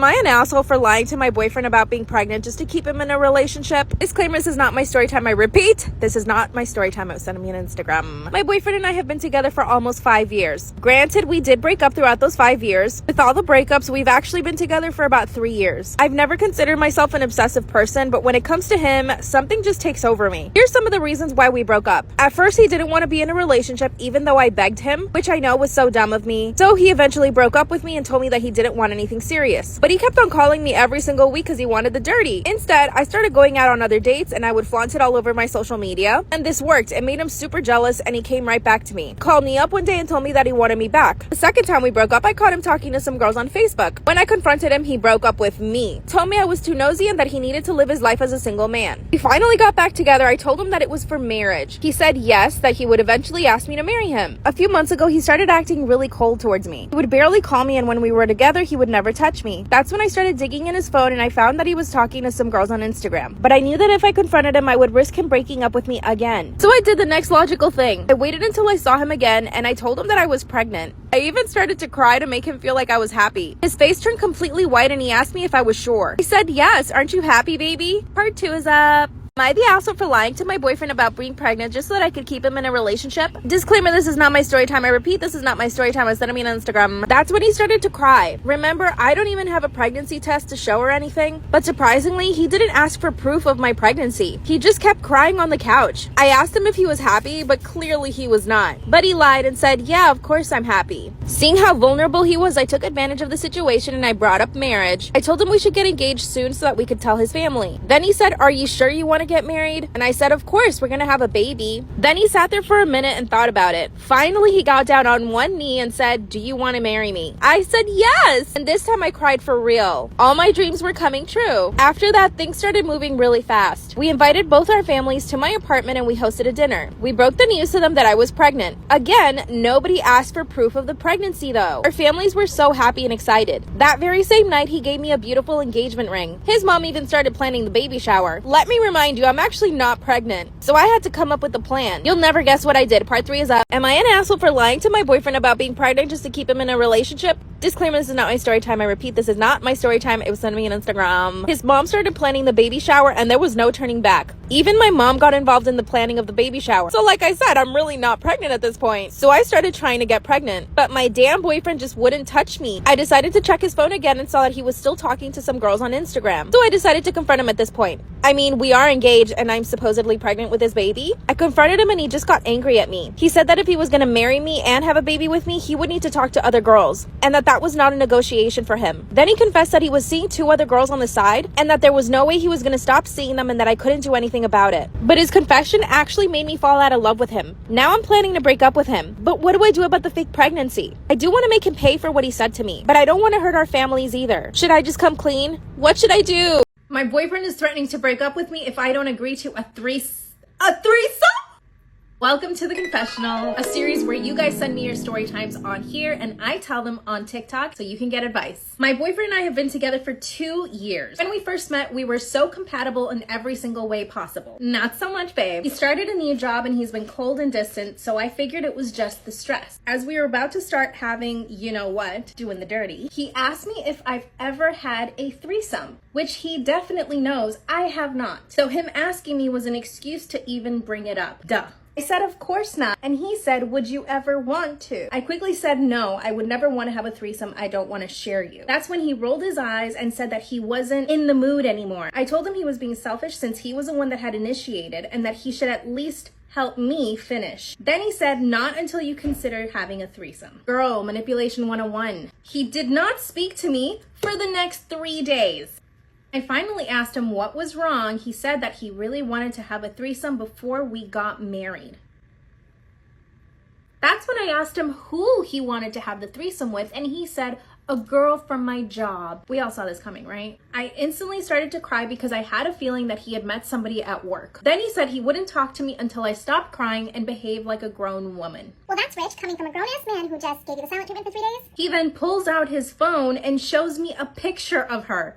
Am I an asshole for lying to my boyfriend about being pregnant just to keep him in a relationship? Disclaimer, this is not my story time. I repeat, this is not my story time. I was sending me an Instagram. My boyfriend and I have been together for almost 5 years. Granted, we did break up throughout those 5 years. With all the breakups, we've actually been together for about 3 years. I've never considered myself an obsessive person, but when it comes to him, something just takes over me. Here's some of the reasons why we broke up. At first, he didn't want to be in a relationship even though I begged him, which I know was so dumb of me. So he eventually broke up with me and told me that he didn't want anything serious. But he kept on calling me every single week because he wanted the dirty. Instead, I started going out on other dates and I would flaunt it all over my social media. And this worked. It made him super jealous and he came right back to me. Called me up one day and told me that he wanted me back. The second time we broke up, I caught him talking to some girls on Facebook. When I confronted him, he broke up with me. Told me I was too nosy and that he needed to live his life as a single man. We finally got back together. I told him that it was for marriage. He said yes, that he would eventually ask me to marry him. A few months ago, he started acting really cold towards me. He would barely call me, and when we were together, he would never touch me. That's when I started digging in his phone and I found that he was talking to some girls on Instagram. But I knew that if I confronted him, I would risk him breaking up with me again. So I did the next logical thing. I waited until I saw him again and I told him that I was pregnant. I even started to cry to make him feel like I was happy. His face turned completely white and he asked me if I was sure. I said yes. Aren't you happy, baby? Part 2 is up. Am I the asshole for lying to my boyfriend about being pregnant just so that I could keep him in a relationship? Disclaimer, this is not my story time. I repeat, this is not my story time. I sent him an Instagram. That's when he started to cry. Remember, I don't even have a pregnancy test to show or anything. But surprisingly, he didn't ask for proof of my pregnancy. He just kept crying on the couch. I asked him if he was happy, but clearly he was not. But he lied and said, yeah, of course I'm happy. Seeing how vulnerable he was, I took advantage of the situation and I brought up marriage. I told him we should get engaged soon so that we could tell his family. Then he said, are you sure you want to get married? And I said, of course, we're gonna have a baby. Then he sat there for a minute and thought about it. Finally, he got down on one knee and said, do you want to marry me? I said yes, and this time I cried for real. All my dreams were coming true. After that, things started moving really fast. We invited both our families to my apartment and we hosted a dinner. We broke the news to them that I was pregnant. Again, nobody asked for proof of the pregnancy though. Our families were so happy and excited. That very same night, he gave me a beautiful engagement ring. His mom even started planning the baby shower. Let me remind you, I'm actually not pregnant, so I had to come up with a plan. You'll never guess what I did. Part 3 is up. Am I an asshole for lying to my boyfriend about being pregnant just to keep him in a relationship? Disclaimer, this is not my story time. I repeat, this is not my story time. It was sending me an Instagram. His mom started planning the baby shower and there was no turning back. Even my mom got involved in the planning of the baby shower. So like I said, I'm really not pregnant at this point. So I started trying to get pregnant, but my damn boyfriend just wouldn't touch me. I decided to check his phone again and saw that he was still talking to some girls on Instagram. So I decided to confront him at this point. I mean, we are engaged and I'm supposedly pregnant with his baby. I confronted him and he just got angry at me. He said that if he was gonna marry me and have a baby with me, he would need to talk to other girls and that was not a negotiation for him. Then he confessed that he was seeing 2 other girls on the side and that there was no way he was gonna stop seeing them and that I couldn't do anything about it. But his confession actually made me fall out of love with him. Now I'm planning to break up with him. But what do I do about the fake pregnancy? I do want to make him pay for what he said to me, but I don't want to hurt our families either. Should I just come clean? What should I do? My boyfriend is threatening to break up with me if I don't agree to a threesome? Welcome to The Confessional, a series where you guys send me your story times on here and I tell them on TikTok so you can get advice. My boyfriend and I have been together for 2 years. When we first met, we were so compatible in every single way possible. Not so much, babe. He started a new job and he's been cold and distant, so I figured it was just the stress. As we were about to start having, you know what, doing the dirty, he asked me if I've ever had a threesome, which he definitely knows I have not. So him asking me was an excuse to even bring it up. Duh. I said, of course not. And he said, would you ever want to? I quickly said, no, I would never want to have a threesome. I don't want to share you. That's when he rolled his eyes and said that he wasn't in the mood anymore. I told him he was being selfish since he was the one that had initiated and that he should at least help me finish. Then he said, not until you consider having a threesome. Girl, manipulation 101. He did not speak to me for the next 3 days. I finally asked him what was wrong. He said that he really wanted to have a threesome before we got married. That's when I asked him who he wanted to have the threesome with, and he said, a girl from my job. We all saw this coming, right? I instantly started to cry because I had a feeling that he had met somebody at work. Then he said he wouldn't talk to me until I stopped crying and behaved like a grown woman. Well, that's rich, coming from a grown-ass man who just gave you the silent treatment for 3 days. He then pulls out his phone and shows me a picture of her.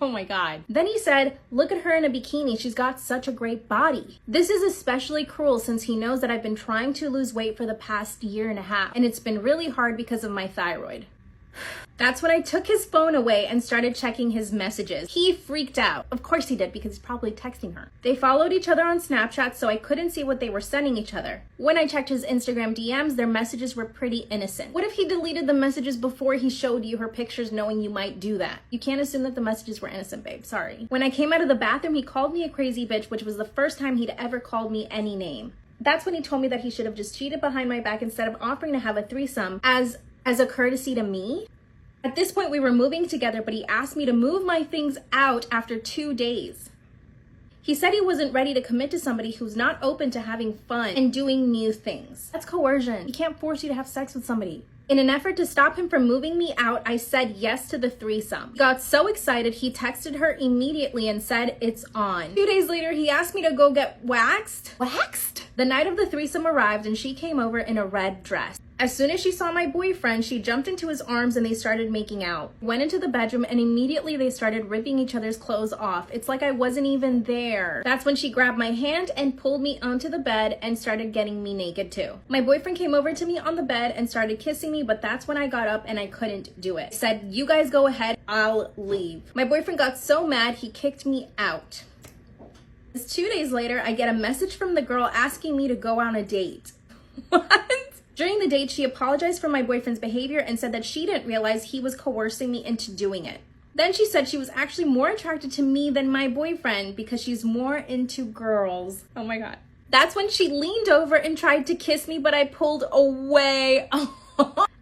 Oh my God. Then he said, look at her in a bikini. She's got such a great body. This is especially cruel since he knows that I've been trying to lose weight for the past 1.5 years, and it's been really hard because of my thyroid. That's when I took his phone away and started checking his messages. He freaked out. Of course he did, because he's probably texting her. They followed each other on Snapchat, so I couldn't see what they were sending each other. When I checked his Instagram DMs, their messages were pretty innocent. What if he deleted the messages before he showed you her pictures, knowing you might do that? You can't assume that the messages were innocent, babe. Sorry. When I came out of the bathroom, he called me a crazy bitch, which was the first time he'd ever called me any name. That's when he told me that he should have just cheated behind my back instead of offering to have a threesome as a courtesy to me. At this point, we were moving together, but he asked me to move my things out after 2 days. He said he wasn't ready to commit to somebody who's not open to having fun and doing new things. That's coercion. He can't force you to have sex with somebody. In an effort to stop him from moving me out, I said yes to the threesome. He got so excited, he texted her immediately and said, "It's on." 2 days later, he asked me to go get waxed. Waxed? The night of the threesome arrived and she came over in a red dress. As soon as she saw my boyfriend, she jumped into his arms and they started making out. Went into the bedroom and immediately they started ripping each other's clothes off. It's like I wasn't even there. That's when she grabbed my hand and pulled me onto the bed and started getting me naked too. My boyfriend came over to me on the bed and started kissing me, but that's when I got up and I couldn't do it. I said, "You guys go ahead, I'll leave." My boyfriend got so mad, he kicked me out. 2 days later, I get a message from the girl asking me to go on a date. What? During the date, she apologized for my boyfriend's behavior and said that she didn't realize he was coercing me into doing it. Then she said she was actually more attracted to me than my boyfriend because she's more into girls. Oh my God. That's when she leaned over and tried to kiss me, but I pulled away.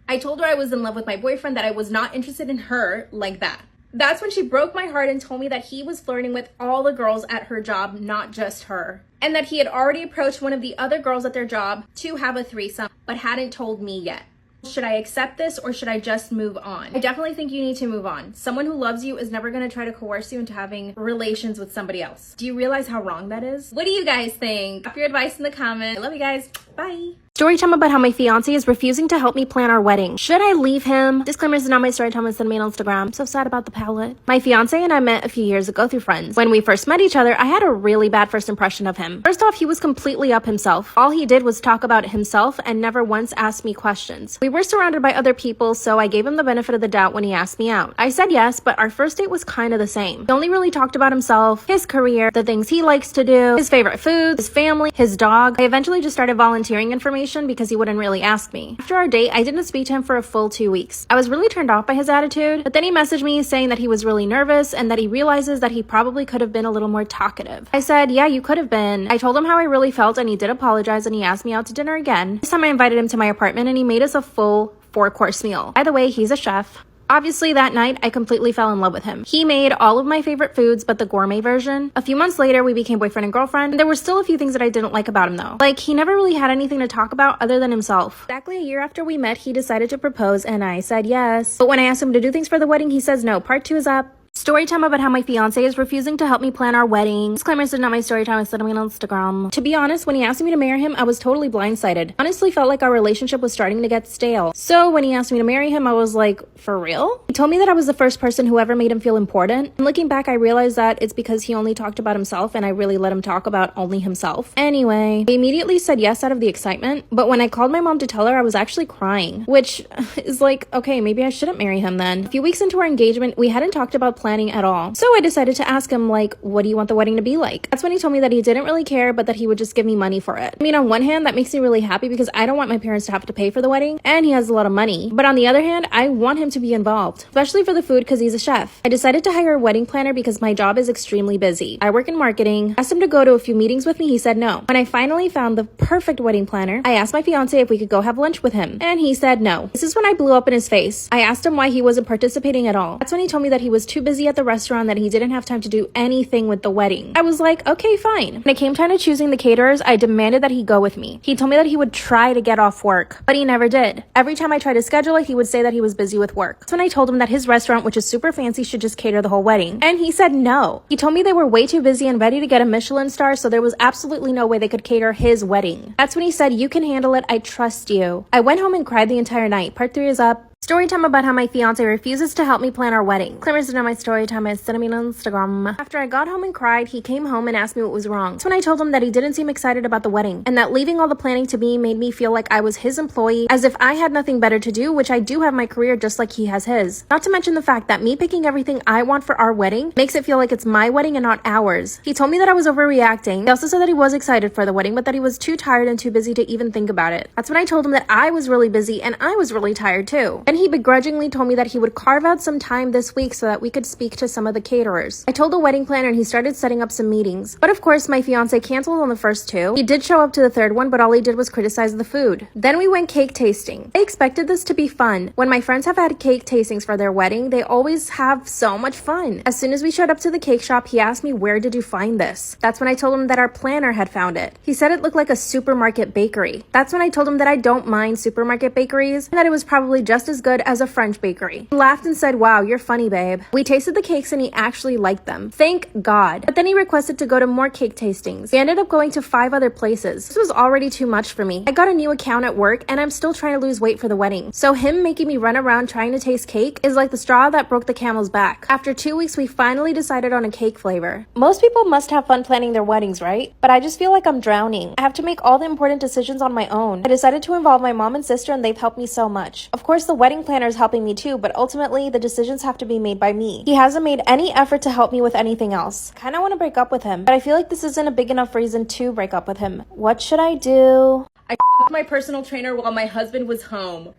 I told her I was in love with my boyfriend, that I was not interested in her like that. That's when she broke my heart and told me that he was flirting with all the girls at her job, not just her. And that he had already approached one of the other girls at their job to have a threesome, but hadn't told me yet. Should I accept this or should I just move on? I definitely think you need to move on. Someone who loves you is never going to try to coerce you into having relations with somebody else. Do you realize how wrong that is? What do you guys think? Drop your advice in the comments. I love you guys. Bye. Story time about how my fiance is refusing to help me plan our wedding. Should I leave him? Disclaimer, this is not my story time. It's send me on Instagram. I'm so sad about the palette. My fiance and I met a few years ago through friends. When we first met each other, I had a really bad first impression of him. First off, he was completely up himself. All he did was talk about himself and never once asked me questions. We were surrounded by other people, so I gave him the benefit of the doubt when he asked me out. I said yes, but our first date was kind of the same. He only really talked about himself, his career, the things he likes to do, his favorite foods, his family, his dog. I eventually just started volunteering information because he wouldn't really ask me. After our date, I didn't speak to him for a full 2 weeks. I was really turned off by his attitude, but then he messaged me saying that he was really nervous and that he realizes that he probably could have been a little more talkative. I said, yeah, you could have been. I told him how I really felt and he did apologize and he asked me out to dinner again. This time I invited him to my apartment and he made us a full 4-course meal. By the way, he's a chef. Obviously, that night, I completely fell in love with him. He made all of my favorite foods, but the gourmet version. A few months later, we became boyfriend and girlfriend. There were still a few things that I didn't like about him, though. Like, he never really had anything to talk about other than himself. Exactly a year after we met, he decided to propose, and I said yes. But when I asked him to do things for the wedding, he says no. Part 2 is up. Story time about how my fiance is refusing to help me plan our wedding. Disclaimer, this is not my story time. I said I'm on Instagram. To be honest, when he asked me to marry him, I was totally blindsided. Honestly, felt like our relationship was starting to get stale. So when he asked me to marry him, I was like, for real? He told me that I was the first person who ever made him feel important. And looking back, I realized that it's because he only talked about himself and I really let him talk about only himself. Anyway, I immediately said yes out of the excitement. But when I called my mom to tell her, I was actually crying, which is like, okay, maybe I shouldn't marry him then. A few weeks into our engagement, we hadn't talked about planning at all. So I decided to ask him, like, what do you want the wedding to be like? That's when he told me that he didn't really care, but that he would just give me money for it. I mean, on one hand, that makes me really happy because I don't want my parents to have to pay for the wedding, and he has a lot of money. But on the other hand, I want him to be involved, especially for the food because he's a chef. I decided to hire a wedding planner because my job is extremely busy. I work in marketing. Asked him to go to a few meetings with me. He said no. When I finally found the perfect wedding planner, I asked my fiance if we could go have lunch with him, and he said no. This is when I blew up in his face. I asked him why he wasn't participating at all. That's when he told me that he was too busy at the restaurant, that he didn't have time to do anything with the wedding. I was like, okay, fine. When it came time to choosing the caterers, I demanded that he go with me. He told me that he would try to get off work, but he never did. Every time I tried to schedule it, he would say that he was busy with work. That's when I told him that his restaurant, which is super fancy, should just cater the whole wedding. And he said no. He told me they were way too busy and ready to get a Michelin star, so there was absolutely no way they could cater his wedding. That's when he said, you can handle it. I trust you. I went home and cried the entire night. Part 3 is up. Story time about how my fiance refuses to help me plan our wedding. Claimers to know my story time is sending me on Instagram. After I got home and cried, he came home and asked me what was wrong. That's when I told him that he didn't seem excited about the wedding, and that leaving all the planning to me made me feel like I was his employee, as if I had nothing better to do, which I do have my career just like he has his. Not to mention the fact that me picking everything I want for our wedding makes it feel like it's my wedding and not ours. He told me that I was overreacting. He also said that he was excited for the wedding, but that he was too tired and too busy to even think about it. That's when I told him that I was really busy and I was really tired too. And he begrudgingly told me that he would carve out some time this week so that we could speak to some of the caterers. I told the wedding planner and he started setting up some meetings. But of course, my fiance canceled on the first two. He did show up to the third one, but all he did was criticize the food. Then we went cake tasting. I expected this to be fun. When my friends have had cake tastings for their wedding, they always have so much fun. As soon as we showed up to the cake shop, he asked me, "Where did you find this?" That's when I told him that our planner had found it. He said it looked like a supermarket bakery. That's when I told him that I don't mind supermarket bakeries and that it was probably just as good as a French bakery. He laughed and said, "Wow, you're funny, babe." We tasted the cakes and he actually liked them. Thank God. But then he requested to go to more cake tastings. We ended up going to 5 other places. This was already too much for me. I got a new account at work and I'm still trying to lose weight for the wedding. So him making me run around trying to taste cake is like the straw that broke the camel's back. After 2 weeks, we finally decided on a cake flavor. Most people must have fun planning their weddings, right? But I just feel like I'm drowning. I have to make all the important decisions on my own. I decided to involve my mom and sister and they've helped me so much. Of course, the wedding planner is helping me too, but ultimately the decisions have to be made by me. He hasn't made any effort to help me with anything else. I kinda wanna break up with him, but I feel like this isn't a big enough reason to break up with him. What should I do? I f***ed my personal trainer while my husband was home.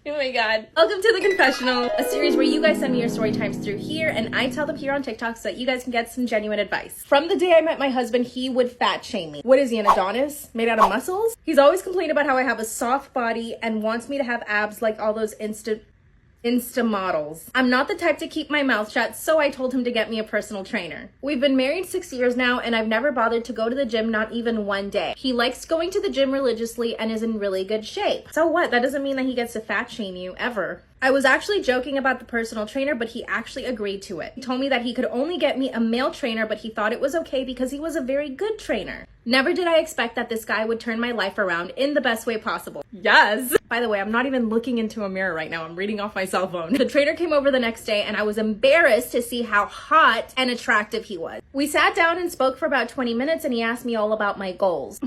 Oh my god. Welcome to The Confessional, a series where you guys send me your story times through here and I tell them here on TikTok so that you guys can get some genuine advice. From the day I met my husband, he would fat shame me. What is he, an Adonis? Made out of muscles? He's always complained about how I have a soft body and wants me to have abs like all those Insta models. I'm not the type to keep my mouth shut, so I told him to get me a personal trainer. We've been married 6 years now and I've never bothered to go to the gym, not even one day. He likes going to the gym religiously and is in really good shape. So what? That doesn't mean that he gets to fat shame you, ever. I was actually joking about the personal trainer, but he actually agreed to it. He told me that he could only get me a male trainer, but he thought it was okay because he was a very good trainer. Never did I expect that this guy would turn my life around in the best way possible. Yes! By the way, I'm not even looking into a mirror right now. I'm reading off my cell phone. The trainer came over the next day and I was embarrassed to see how hot and attractive he was. We sat down and spoke for about 20 minutes and he asked me all about my goals.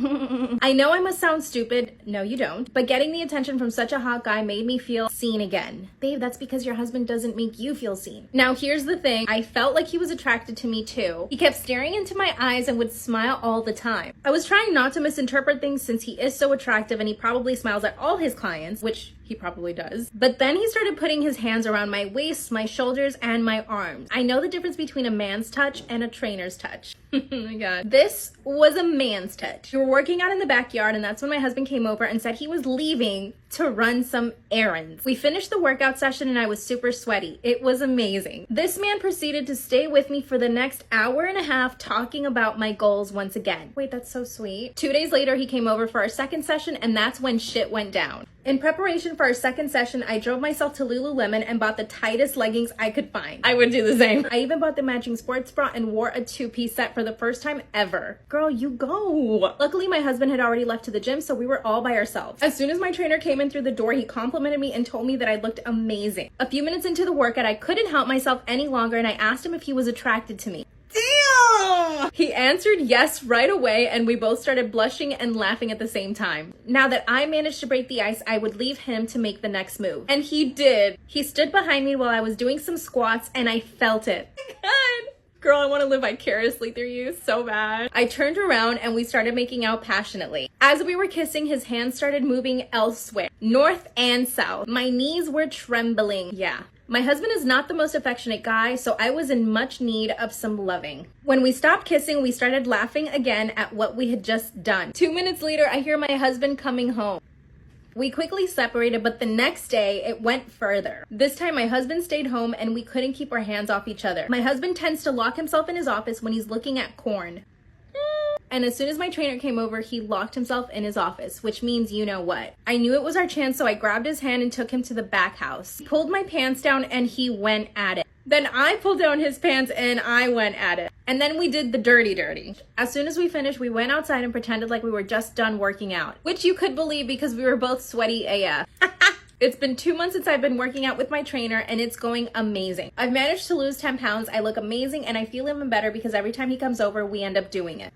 I know I must sound stupid. No, you don't. But getting the attention from such a hot guy made me feel seen again. Babe, that's because your husband doesn't make you feel seen. Now, here's the thing. I felt like he was attracted to me too. He kept staring into my eyes and would smile all the time. I was trying not to misinterpret things since he is so attractive and he probably smiles at all his clients, which he probably does. But then he started putting his hands around my waist, my shoulders, and my arms. I know the difference between a man's touch and a trainer's touch. Oh my god. This was a man's touch. We were working out in the backyard and that's when my husband came over and said he was leaving to run some errands. We finished the workout session and I was super sweaty. It was amazing. This man proceeded to stay with me for the next hour and a half talking about my goals once again. Wait, that's so sweet. 2 days later, he came over for our second session and that's when shit went down. In preparation for our second session, I drove myself to Lululemon and bought the tightest leggings I could find. I would do the same. I even bought the matching sports bra and wore a 2-piece set for the first time ever. Girl, you go. Luckily, my husband had already left to the gym, so we were all by ourselves. As soon as my trainer came in through the door, he complimented me and told me that I looked amazing. A few minutes into the workout, I couldn't help myself any longer and I asked him if he was attracted to me. Damn! He answered yes right away and we both started blushing and laughing at the same time. Now that I managed to break the ice, I would leave him to make the next move. And he did. He stood behind me while I was doing some squats and I felt it. God. Girl, I want to live vicariously through you so bad. I turned around and we started making out passionately. As we were kissing, his hands started moving elsewhere, north and south. My knees were trembling. Yeah. My husband is not the most affectionate guy, so I was in much need of some loving. When we stopped kissing, we started laughing again at what we had just done. 2 minutes later, I hear my husband coming home. We quickly separated, but the next day it went further. This time my husband stayed home and we couldn't keep our hands off each other. My husband tends to lock himself in his office when he's looking at corn. And as soon as my trainer came over, he locked himself in his office, which means you know what. I knew it was our chance, so I grabbed his hand and took him to the back house. He pulled my pants down and he went at it. Then I pulled down his pants and I went at it. And then we did the dirty. As soon as we finished, we went outside and pretended like we were just done working out, which you could believe because we were both sweaty AF. It's been 2 months since I've been working out with my trainer and it's going amazing. I've managed to lose 10 pounds. I look amazing and I feel even better because every time he comes over, we end up doing it.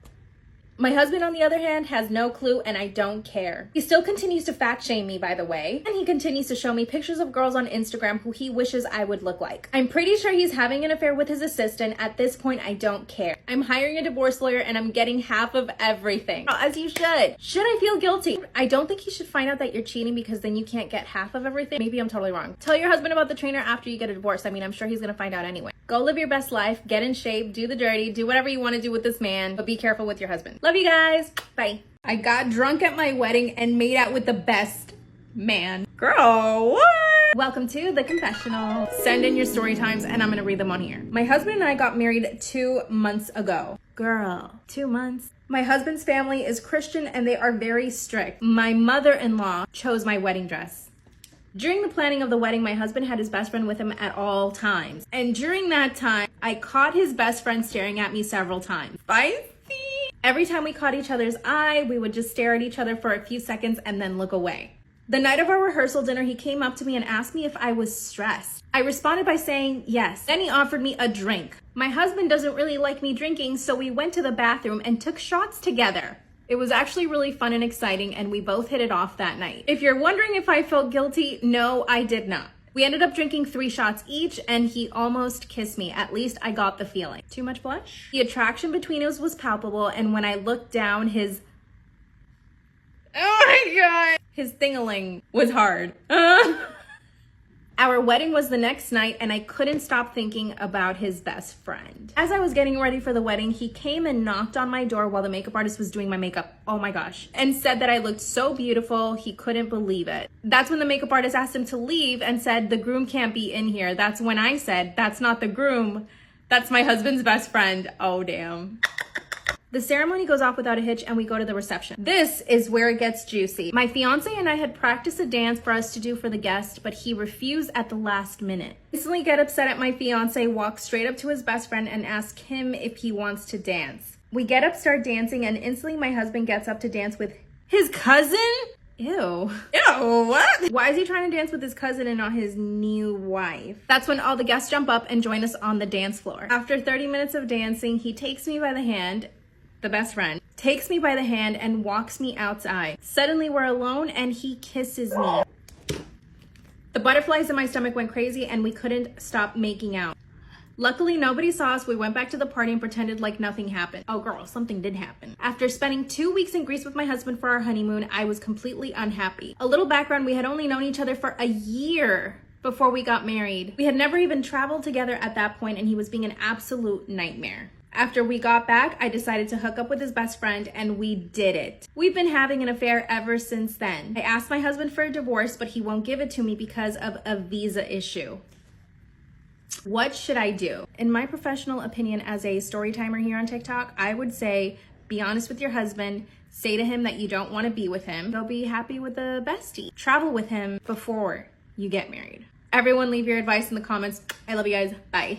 My husband, on the other hand, has no clue and I don't care. He still continues to fat shame me, by the way, and he continues to show me pictures of girls on Instagram who he wishes I would look like. I'm pretty sure he's having an affair with his assistant. At this point, I don't care. I'm hiring a divorce lawyer and I'm getting half of everything. As you should. Should I feel guilty? I don't think he should find out that you're cheating because then you can't get half of everything. Maybe I'm totally wrong. Tell your husband about the trainer after you get a divorce. I mean, I'm sure he's gonna find out anyway. Go live your best life, get in shape, do the dirty, do whatever you want to do with this man, but be careful with your husband. Love you guys. Bye. I got drunk at my wedding and made out with the best man. Girl, what? Welcome to the confessional. Send in your story times and I'm gonna read them on here. My husband and I got married 2 months ago. Girl, 2 months. My husband's family is Christian and they are very strict. My mother-in-law chose my wedding dress. During the planning of the wedding, my husband had his best friend with him at all times. And during that time, I caught his best friend staring at me several times. Spicy! Every time we caught each other's eye, we would just stare at each other for a few seconds and then look away. The night of our rehearsal dinner, he came up to me and asked me if I was stressed. I responded by saying yes. Then he offered me a drink. My husband doesn't really like me drinking, so we went to the bathroom and took shots together. It was actually really fun and exciting, and we both hit it off that night. If you're wondering if I felt guilty, no, I did not. We ended up drinking 3 shots each, and he almost kissed me. At least I got the feeling. Too much blush? The attraction between us was palpable, and when I looked down, his... Oh my God! His thing-a-ling was hard. Our wedding was the next night and I couldn't stop thinking about his best friend. As I was getting ready for the wedding, he came and knocked on my door while the makeup artist was doing my makeup. Oh my gosh. And said that I looked so beautiful, he couldn't believe it. That's when the makeup artist asked him to leave and said, the groom can't be in here. That's when I said, that's not the groom. That's my husband's best friend. Oh, damn. The ceremony goes off without a hitch and we go to the reception. This is where it gets juicy. My fiance and I had practiced a dance for us to do for the guest, but he refused at the last minute. I instantly get upset at my fiance, walk straight up to his best friend and ask him if he wants to dance. We get up, start dancing, and instantly my husband gets up to dance with his cousin? Ew. Ew, what? Why is he trying to dance with his cousin and not his new wife? That's when all the guests jump up and join us on the dance floor. After 30 minutes of dancing, he takes me by the hand, the best friend, takes me by the hand and walks me outside. Suddenly we're alone and he kisses me. The butterflies in my stomach went crazy and we couldn't stop making out. Luckily, nobody saw us. We went back to the party and pretended like nothing happened. Oh girl, something did happen. After spending 2 weeks in Greece with my husband for our honeymoon, I was completely unhappy. A little background, we had only known each other for a year before we got married. We had never even traveled together at that point and he was being an absolute nightmare. After we got back, I decided to hook up with his best friend and we did it. We've been having an affair ever since then. I asked my husband for a divorce, but he won't give it to me because of a visa issue. What should I do? In my professional opinion as a story timer here on TikTok, I would say be honest with your husband, say to him that you don't want to be with him. Go be happy with a bestie. Travel with him before you get married. Everyone leave your advice in the comments. I love you guys. Bye.